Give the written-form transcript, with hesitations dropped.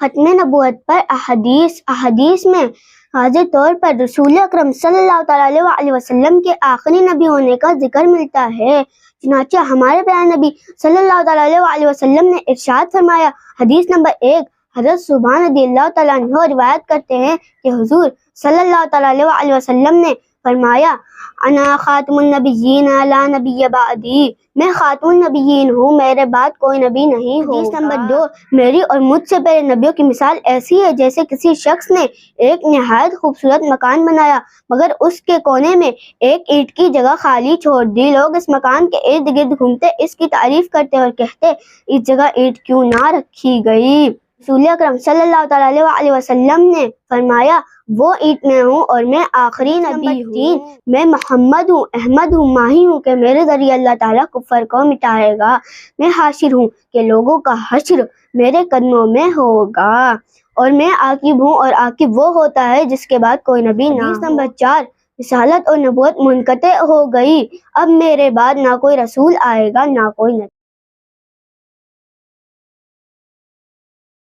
ختم نبوت پر احادیث میں واضح طور پر رسول اکرم صلی اللہ تعالیٰ علیہ وسلم کے آخری نبی ہونے کا ذکر ملتا ہے۔ چنانچہ ہمارے پیارے نبی صلی اللہ تعالیٰ علیہ وسلم نے ارشاد فرمایا، حدیث نمبر 1، حضرت صبحان رضی اللہ تعالیٰ عنہ روایت کرتے ہیں کہ حضور صلی اللہ تعالیٰ علیہ وسلم نے فرمایا، انا خاتم النبیین لا نبی بعدی، میں خاتم النبیین ہوں، میرے بعد کوئی نبی نہیں ہوگا۔ حدیث نمبر 2، میری اور مجھ سے پہلے نبیوں کی مثال ایسی ہے جیسے کسی شخص نے ایک نہایت خوبصورت مکان بنایا مگر اس کے کونے میں ایک اینٹ کی جگہ خالی چھوڑ دی۔ لوگ اس مکان کے ارد گرد گھومتے، اس کی تعریف کرتے اور کہتے، اس جگہ اینٹ کیوں نہ رکھی گئی؟ رسول اکرم صلی اللہ تعالیٰ علیہ وسلم نے فرمایا، وہ اینٹ میں ہوں اور میں آخری نبی ہوں۔ میں محمد ہوں، احمد ہوں، ماہی ہوں کہ میرے ذریعے اللہ تعالیٰ کفر کو مٹائے گا۔ میں حاشر ہوں کہ لوگوں کا حشر میرے قدموں میں ہوگا، اور میں عاقب ہوں، اور عاقب وہ ہوتا ہے جس کے بعد کوئی نبی نہ ہو۔ حدیث نمبر 4، رسالت اور نبوت منقطع ہو گئی، اب میرے بعد نہ کوئی رسول آئے گا نہ کوئی نبی۔